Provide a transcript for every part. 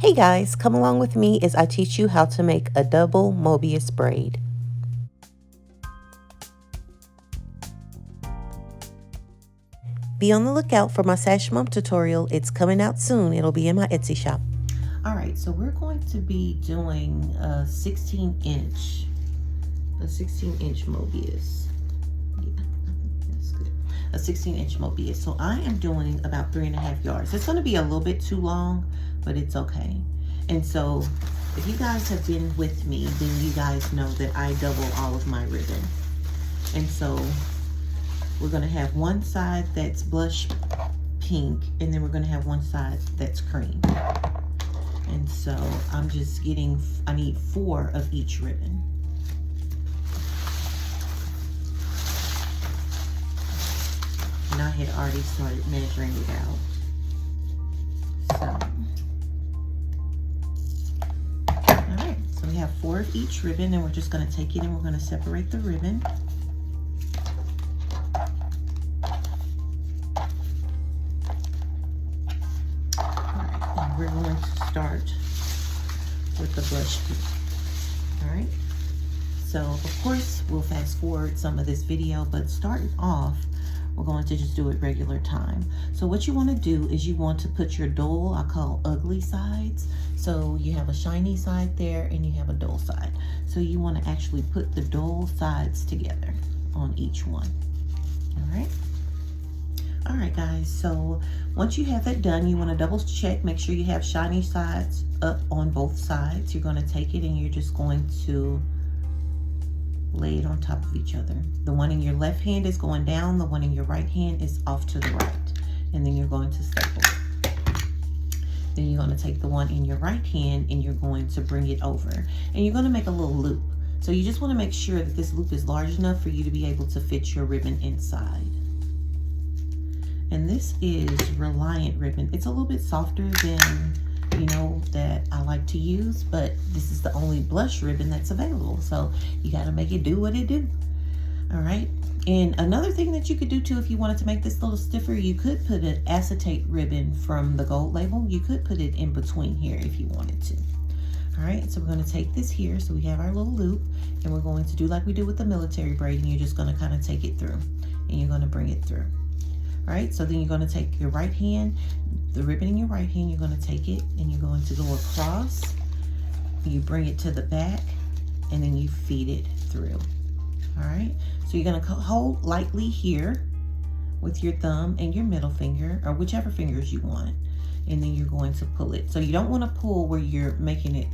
Hey guys, come along with me as I teach you how to make a double Mobius braid. Be on the lookout for my Sash Mom tutorial. It's coming out soon. It'll be in my Etsy shop. All right, so we're going to be doing a 16-inch Mobius. Yeah, that's good. A 16-inch Mobius. So I am doing about 3.5 yards. It's going to be a little bit too long, but it's okay. And so if you guys have been with me, then you guys know that I double all of my ribbon. And so we're going to have one side that's blush pink, and then we're going to have one side that's cream. And so I'm just getting, I need 4 of each ribbon. And I had already started measuring it out. So, all right, so we have 4 of each ribbon, and we're just going to take it and we're going to separate the ribbon. We're going to start with the blush pink. All right, so of course we'll fast forward some of this video, but starting off we're going to just do it regular time. So what you want to do is you want to put your dull, I call ugly sides. So you have a shiny side there and you have a dull side. So you want to actually put the dull sides together on each one. All right. All right, guys, so once you have that done, you want to double check, make sure you have shiny sides up on both sides. You're going to take it and you're just going to lay it on top of each other. The one in your left hand is going down, the one in your right hand is off to the right, and then you're going to staple it. Then you're going to take the one in your right hand and you're going to bring it over, and you're going to make a little loop. So you just want to make sure that this loop is large enough for you to be able to fit your ribbon inside. And this is Reliant ribbon. It's a little bit softer than, you know, that I like to use, but this is the only blush ribbon that's available. So you got to make it do what it do. All right. And another thing that you could do too, if you wanted to make this a little stiffer, you could put an acetate ribbon from the gold label. You could put it in between here if you wanted to. All right, so we're going to take this here. So we have our little loop, and we're going to do like we do with the military braid, and you're just going to kind of take it through, and you're going to bring it through. All right, so then you're going to take your right hand, the ribbon in your right hand, you're going to take it and you're going to go across, you bring it to the back, and then you feed it through. All right, so you're going to hold lightly here with your thumb and your middle finger, or whichever fingers you want, and then you're going to pull it. So you don't want to pull where you're making it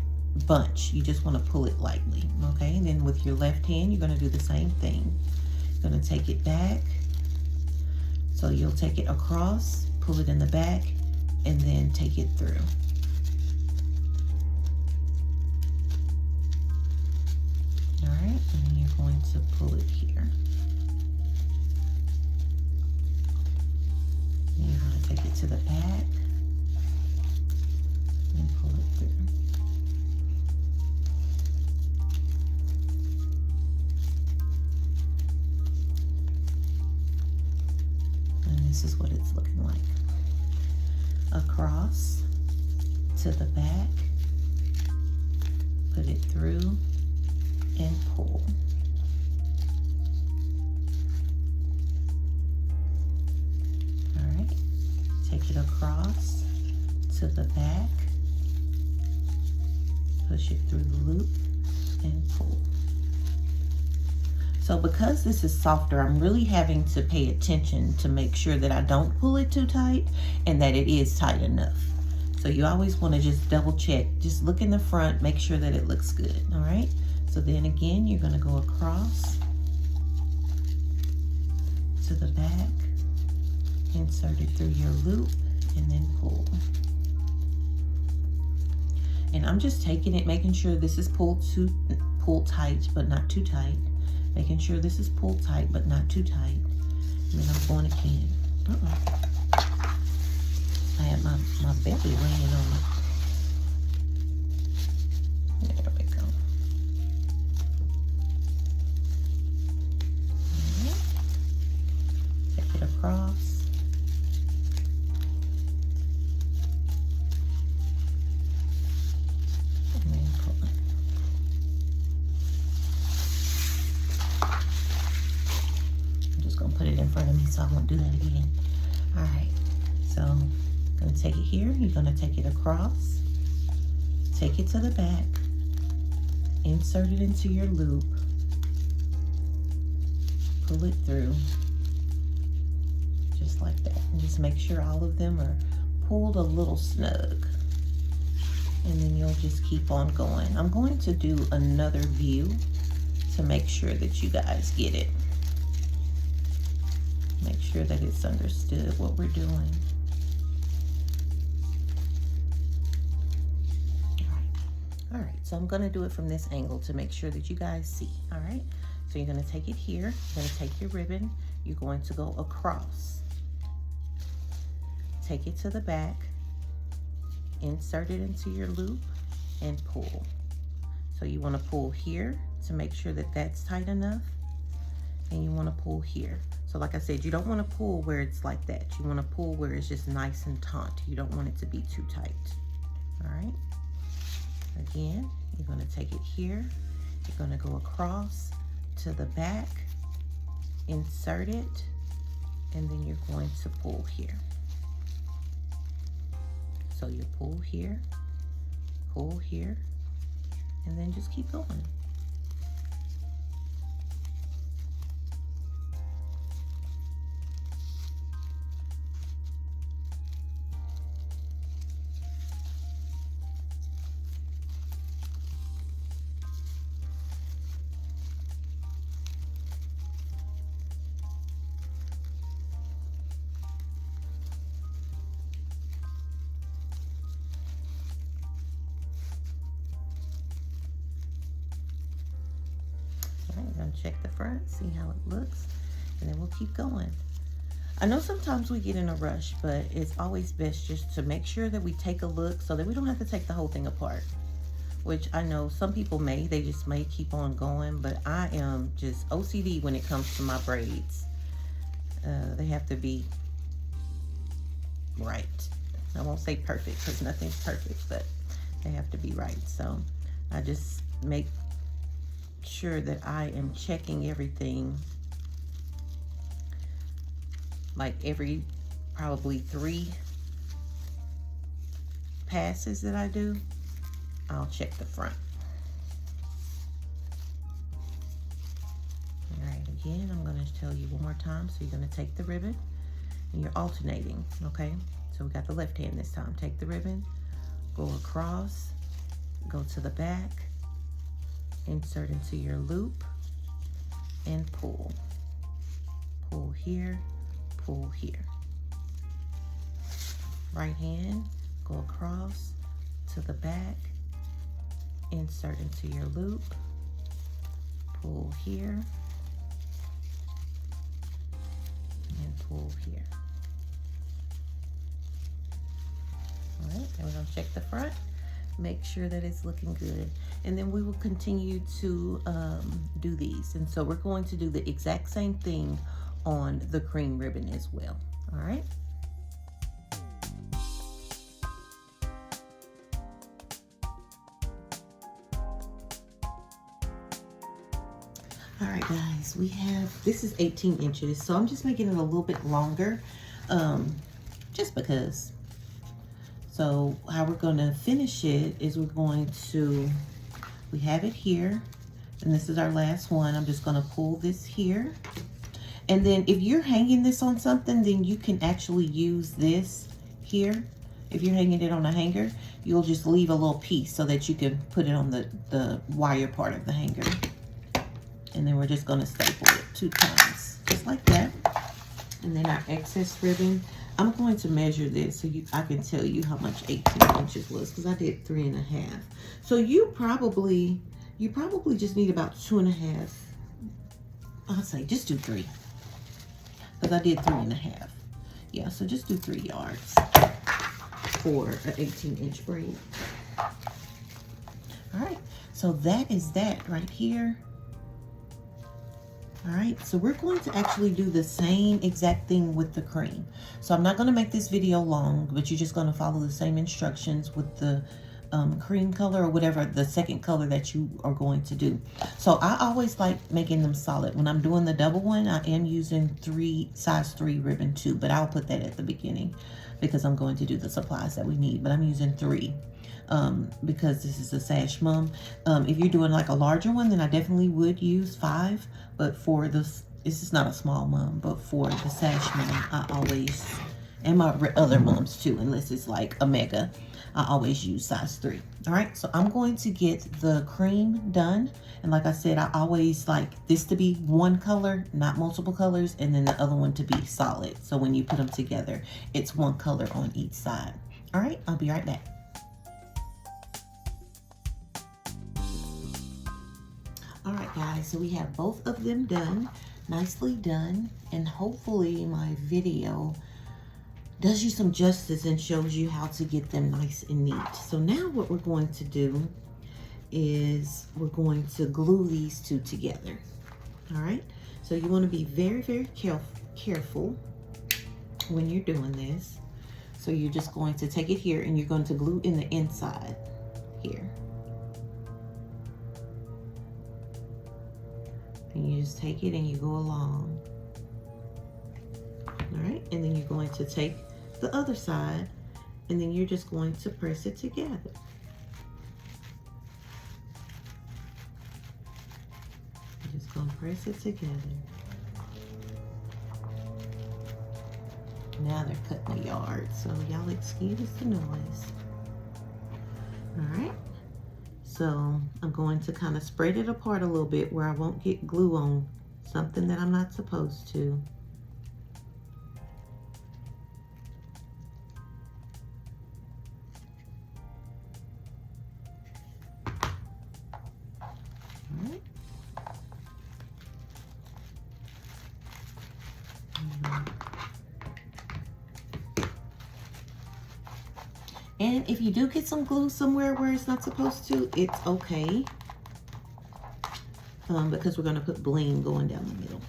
bunch, you just want to pull it lightly. Okay, and then with your left hand, you're going to do the same thing. You're going to take it back. So you'll take it across, pull it in the back, and then take it through. All right, and then you're going to pull it here. And you're going to take it to the back and pull it through. This is what it's looking like. Across to the back, put it through and pull. All right, take it across to the back, push it through the loop and pull. So because this is softer, I'm really having to pay attention to make sure that I don't pull it too tight and that it is tight enough. So you always want to just double check. Just look in the front, make sure that it looks good. All right. So then again, you're going to go across to the back, insert it through your loop, and then pull. And I'm just taking it, making sure this is pulled tight, but not too tight. Making sure this is pulled tight, but not too tight. And then I'm going again. I have my belly laying on it. There we go. Right. Take it across. it in front of me, so I won't do that again. All right, so I'm gonna take it here. You're gonna take it across, take it to the back, insert it into your loop, pull it through, just like that. And just make sure all of them are pulled a little snug. And then you'll just keep on going. I'm going to do another view to make sure that you guys get it. Make sure that it's understood what we're doing. All right, so I'm gonna do it from this angle to make sure that you guys see, all right? So you're gonna take it here, you're gonna take your ribbon, you're going to go across. Take it to the back, insert it into your loop, and pull. So you wanna pull here to make sure that that's tight enough, and you wanna pull here. So like I said, you don't wanna pull where it's like that. You wanna pull where it's just nice and taut. You don't want it to be too tight, all right? Again, you're gonna take it here, you're gonna go across to the back, insert it, and then you're going to pull here. So you pull here, and then just keep going. We're gonna check the front, see how it looks, and then we'll keep going. I know sometimes we get in a rush, but it's always best just to make sure that we take a look so that we don't have to take the whole thing apart, which I know some people they just may keep on going, but I am just OCD when it comes to my braids. They have to be right. I won't say perfect because nothing's perfect, but they have to be right. So I just make sure that I am checking everything, like every probably 3 passes that I do, I'll check the front. All right, again, I'm going to tell you one more time. So you're going to take the ribbon and you're alternating, okay? So we got the left hand this time. Take the ribbon, go across, go to the back, insert into your loop, and pull. Pull here, pull here. Right hand, go across to the back, insert into your loop, pull here, and pull here. All right, and we're gonna check the front, make sure that it's looking good. And then we will continue to do these. And so we're going to do the exact same thing on the cream ribbon as well, all right? All right, guys, this is 18 inches, so I'm just making it a little bit longer, just because. So how we're gonna finish it is we have it here, and this is our last one. I'm just gonna pull this here. And then if you're hanging this on something, then you can actually use this here. If you're hanging it on a hanger, you'll just leave a little piece so that you can put it on the wire part of the hanger. And then we're just gonna staple it 2 times, just like that. And then our excess ribbon, I'm going to measure this so I can tell you how much 18 inches was, because I did 3.5. So you probably just need about 2.5. I'll say just do 3, because I did 3.5. Yeah, so just do 3 yards for an 18-inch braid. All right, so that is that right here. All right, so we're going to actually do the same exact thing with the cream. So I'm not going to make this video long, but you're just going to follow the same instructions with the cream color or whatever the second color that you are going to do. So I always like making them solid. When I'm doing the double one, I am using size 3 ribbon too, but I'll put that at the beginning because I'm going to do the supplies that we need, but I'm using 3 because this is a sash mum. If you're doing like a larger one, then I definitely would use 5, but for this is not a small mum, but for the sash mum, I always, and my other mums too, unless it's like a mega, I always use size 3. All right, so I'm going to get the cream done. And like I said, I always like this to be one color, not multiple colors, and then the other one to be solid. So when you put them together, it's one color on each side. All right, I'll be right back. All right, guys, so we have both of them done, nicely done, and hopefully my video does you some justice and shows you how to get them nice and neat. So now what we're going to do is we're going to glue these two together. All right, so you want to be very, very careful when you're doing this. So you're just going to take it here and you're going to glue in the inside here. And you just take it and you go along. All right, and then you're going to take the other side and then you're just going to press it together. You're just going to press it together. Now they're cutting the yard, so y'all excuse the noise. All right, so I'm going to kind of spread it apart a little bit where I won't get glue on something that I'm not supposed to. And if you do get some glue somewhere where it's not supposed to, it's okay. Because we're gonna put bling going down the middle.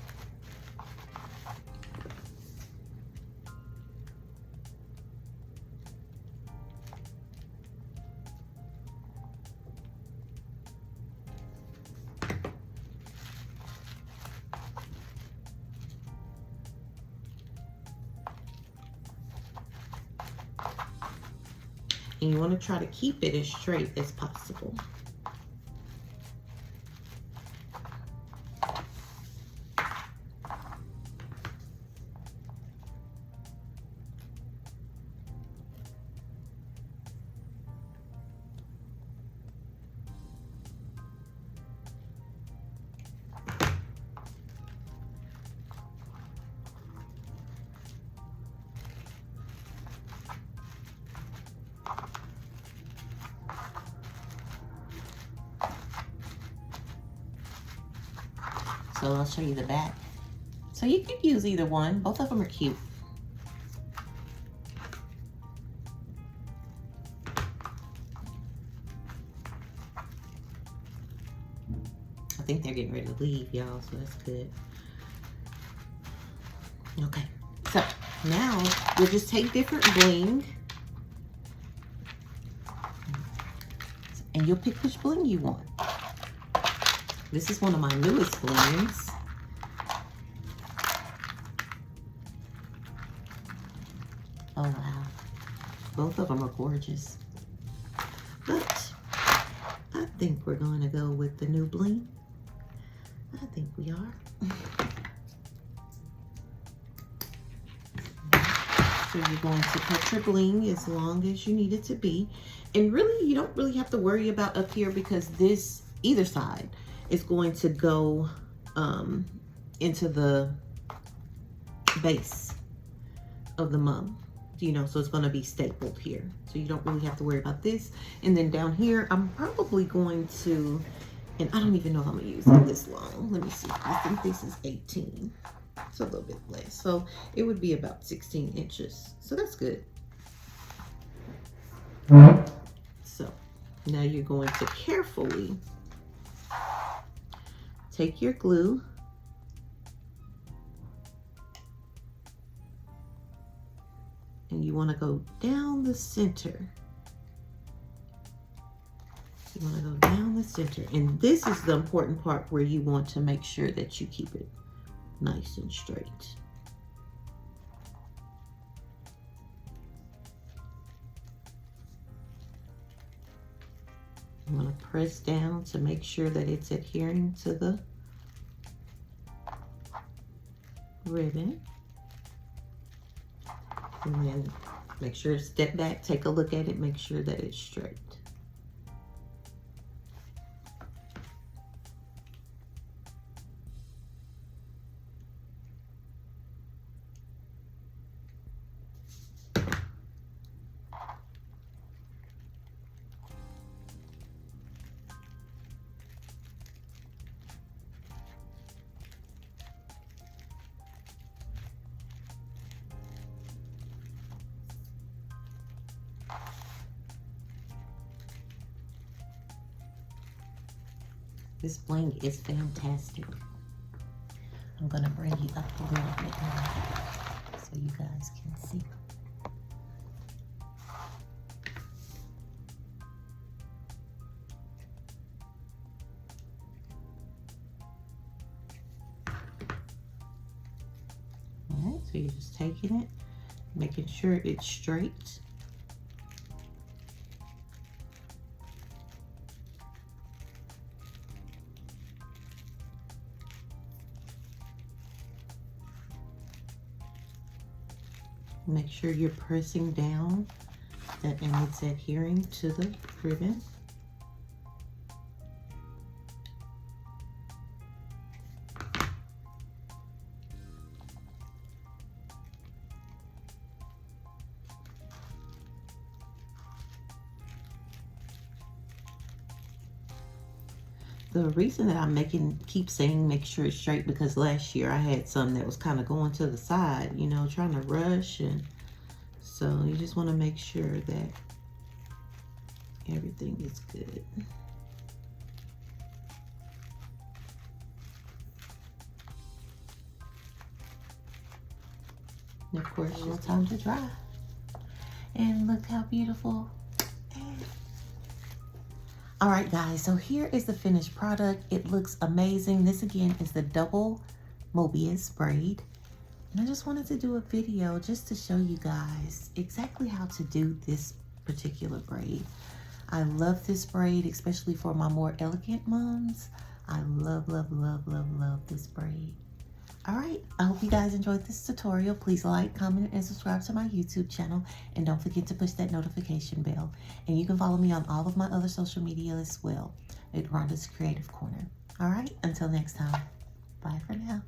And you want to try to keep it as straight as possible. So I'll show you the back. So you could use either one. Both of them are cute. I think they're getting ready to leave, y'all, so that's good. Okay, so now you'll just take different bling and you'll pick which bling you want. This is one of my newest blings. Oh wow, both of them are gorgeous. But I think we're going to go with the new bling. I think we are. So you're going to cut your bling as long as you need it to be. And really, you don't really have to worry about up here because this, either side, is going to go into the base of the mum, you know, so it's going to be stapled here. So you don't really have to worry about this. And then down here, I'm probably going to, and I don't even know if I'm going to use it this long. Let me see. I think this is 18. It's a little bit less. So it would be about 16 inches. So that's good. So now you're going to carefully take your glue and you want to go down the center You want to go down the center. And this is the important part where you want to make sure that you keep it nice and straight. You want to press down to make sure that it's adhering to the ribbon. And then make sure to step back, take a look at it, make sure that it's straight. This bling is fantastic. I'm gonna bring you up a little bit more so you guys can see. All right, so you're just taking it, making sure it's straight. Make sure you're pressing down and it's adhering to the ribbon. The reason that I'm keep saying make sure it's straight, because last year I had some that was kind of going to the side, you know, trying to rush, and so you just want to make sure that everything is good. And of course, it's time to dry. And look how beautiful. All right, guys, so here is the finished product. It looks amazing. This again is the double Mobius braid. And I just wanted to do a video just to show you guys exactly how to do this particular braid. I love this braid, especially for my more elegant moms. I love, love, love, love, love this braid. All right, I hope you guys enjoyed this tutorial. Please like, comment, and subscribe to my YouTube channel. And don't forget to push that notification bell. And you can follow me on all of my other social media as well at Rhonda's Creative Corner. All right, until next time. Bye for now.